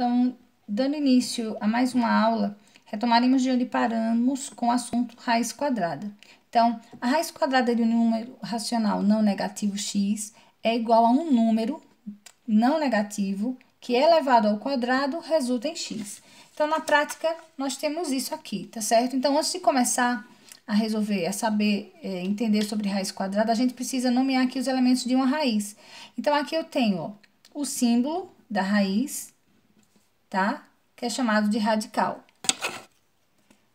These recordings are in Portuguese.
Então, dando início a mais uma aula, retomaremos de onde paramos com o assunto raiz quadrada. Então, a raiz quadrada de um número racional não negativo x é igual a um número não negativo que elevado ao quadrado resulta em x. Então, na prática, nós temos isso aqui, tá certo? Então, antes de começar a resolver, a saber, entender sobre raiz quadrada, a gente precisa nomear aqui os elementos de uma raiz. Então, aqui eu tenho, ó, o símbolo da raiz, tá? Que é chamado de radical.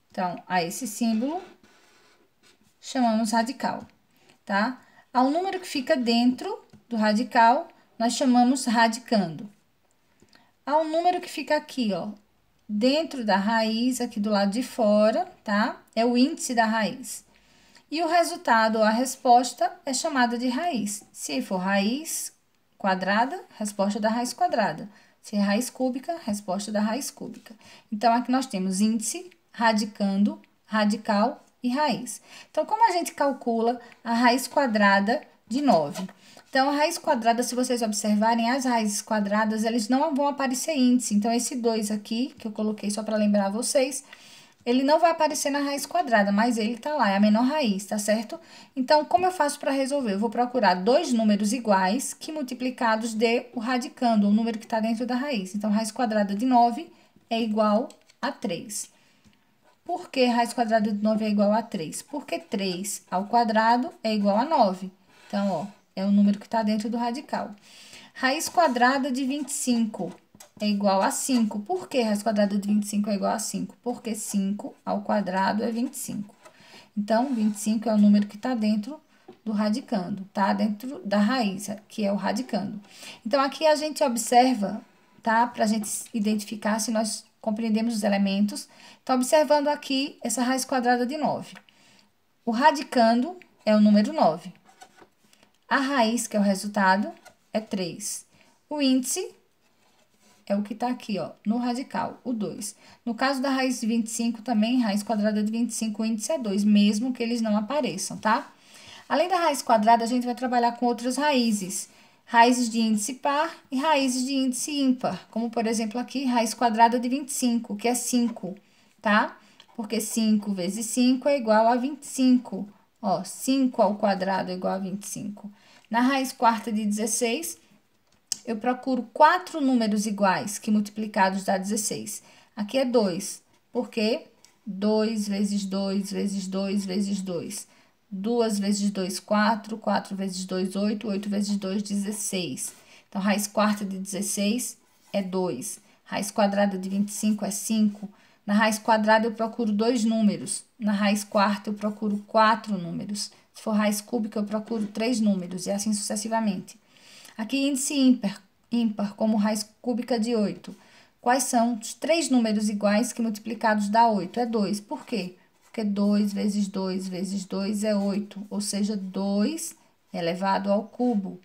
Então, a esse símbolo chamamos radical, tá? Ao número que fica dentro do radical, nós chamamos radicando. Ao número que fica aqui, ó, dentro da raiz, aqui do lado de fora, tá? É o índice da raiz. E o resultado ou a resposta é chamada de raiz. Se for raiz quadrada, resposta da raiz quadrada. Se é raiz cúbica, resposta da raiz cúbica. Então, aqui nós temos índice, radicando, radical e raiz. Então, como a gente calcula a raiz quadrada de 9? Então, a raiz quadrada, se vocês observarem, as raízes quadradas, eles não vão aparecer índice. Então, esse 2 aqui, que eu coloquei só para lembrar vocês, ele não vai aparecer na raiz quadrada, mas ele tá lá, é a menor raiz, tá certo? Então, como eu faço para resolver? Eu vou procurar dois números iguais que multiplicados dê o radicando, o número que está dentro da raiz. Então, raiz quadrada de 9 é igual a 3. Por que raiz quadrada de 9 é igual a 3? Porque 3 ao quadrado é igual a 9. Então, ó, é o número que está dentro do radical. Raiz quadrada de 25 é igual a 5. Por que raiz quadrada de 25 é igual a 5? Porque 5 ao quadrado é 25. Então, 25 é o número que está dentro do radicando, tá? Dentro da raiz, que é o radicando. Então, aqui a gente observa, tá? Para a gente identificar se nós compreendemos os elementos. Então, observando aqui essa raiz quadrada de 9. O radicando é o número 9. A raiz, que é o resultado, é 3. O índice é o que está aqui, ó, no radical, o 2. No caso da raiz de 25 também, raiz quadrada de 25, o índice é 2, mesmo que eles não apareçam, tá? Além da raiz quadrada, a gente vai trabalhar com outras raízes. Raízes de índice par e raízes de índice ímpar. Como, por exemplo, aqui, raiz quadrada de 25, que é 5, tá? Porque 5 vezes 5 é igual a 25. Ó, 5 ao quadrado é igual a 25. Na raiz quarta de 16, eu procuro 4 números iguais que multiplicados dá 16. Aqui é 2, porque 2 vezes 2 vezes 2 vezes 2. 2 vezes 2, 4. 4 vezes 2, 8. 8 vezes 2, 16. Então, raiz quarta de 16 é 2. Raiz quadrada de 25 é 5. Na raiz quadrada, eu procuro 2 números. Na raiz quarta, eu procuro 4 números. Se for raiz cúbica, eu procuro 3 números, e assim sucessivamente. Aqui, índice ímpar, como raiz cúbica de 8. Quais são os 3 números iguais que multiplicados dá 8? É 2. Por quê? Porque 2 vezes 2 vezes 2 é 8, ou seja, 2 elevado ao cubo.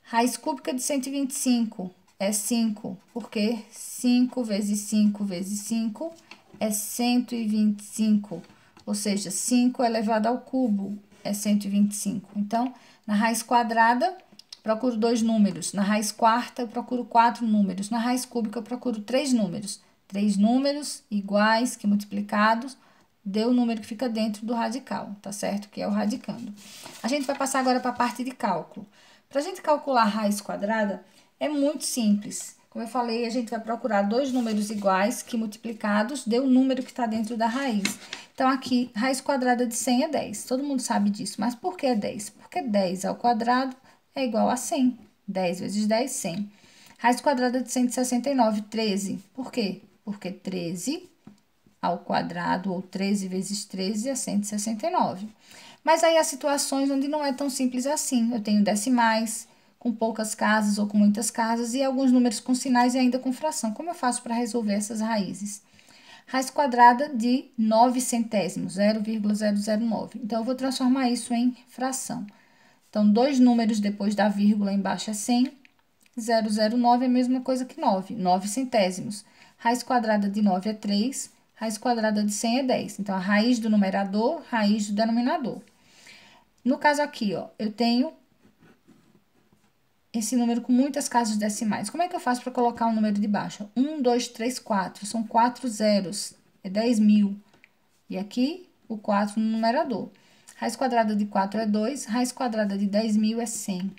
Raiz cúbica de 125 é 5, porque 5 vezes 5 vezes 5 é 125, ou seja, 5 elevado ao cubo é 125. Então, na raiz quadrada, procuro 2 números. Na raiz quarta, eu procuro 4 números. Na raiz cúbica, eu procuro 3 números. 3 números iguais que multiplicados deu o número que fica dentro do radical, tá certo? Que é o radicando. A gente vai passar agora para a parte de cálculo. Para a gente calcular a raiz quadrada, é muito simples. Como eu falei, a gente vai procurar 2 números iguais que multiplicados deu o número que está dentro da raiz. Então, aqui, raiz quadrada de 100 é 10. Todo mundo sabe disso. Mas por que é 10? Porque 10 ao quadrado é igual a 100. 10 vezes 10, 100. Raiz quadrada de 169, 13. Por quê? Porque 13 ao quadrado, ou 13 vezes 13 é 169. Mas aí há situações onde não é tão simples assim. Eu tenho decimais, com poucas casas ou com muitas casas, e alguns números com sinais e ainda com fração. Como eu faço para resolver essas raízes? Raiz quadrada de 9 centésimos, 0,009. Então, eu vou transformar isso em fração. Então, 2 números depois da vírgula embaixo é 100. 009 é a mesma coisa que 9, 9 centésimos. Raiz quadrada de 9 é 3. Raiz quadrada de 100 é 10. Então, a raiz do numerador, raiz do denominador. No caso aqui, ó, eu tenho esse número com muitas casas decimais. Como é que eu faço para colocar um número de baixo? 1, 2, 3, 4. São 4 zeros. É 10.000. E aqui, o 4 no numerador. Raiz quadrada de 4 é 2. Raiz quadrada de 10.000 é 100.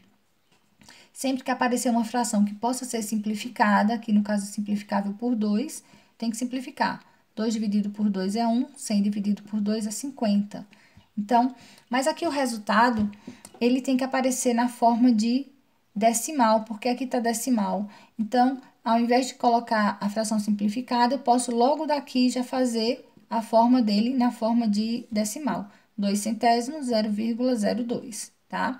Sempre que aparecer uma fração que possa ser simplificada, aqui no caso simplificável por 2, tem que simplificar. 2 dividido por 2 é 1, 100 dividido por 2 é 50. Então, mas aqui o resultado, ele tem que aparecer na forma de decimal, porque aqui está decimal. Então, ao invés de colocar a fração simplificada, eu posso logo daqui já fazer a forma dele na forma de decimal. 2 centésimos, 0,02, tá?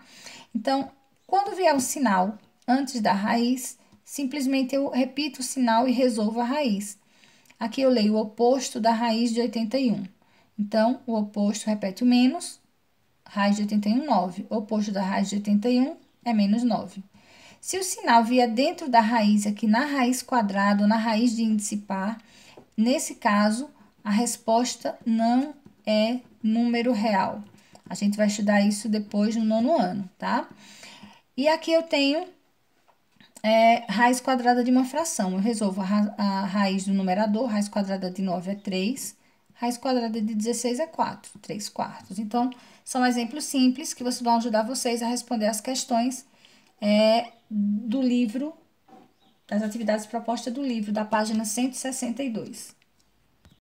Então, quando vier um sinal antes da raiz, simplesmente eu repito o sinal e resolvo a raiz. Aqui eu leio o oposto da raiz de 81. Então, o oposto repete o menos, raiz de 81, 9. O oposto da raiz de 81 é menos 9. Se o sinal vier dentro da raiz, aqui na raiz quadrada ou na raiz de índice par, nesse caso, a resposta não é número real. A gente vai estudar isso depois no 9º ano, tá? E aqui eu tenho raiz quadrada de uma fração. Eu resolvo a raiz do numerador, raiz quadrada de 9 é 3, raiz quadrada de 16 é 4, 3 quartos. Então, são exemplos simples que vão ajudar vocês a responder as questões do livro, das atividades propostas do livro, da página 162.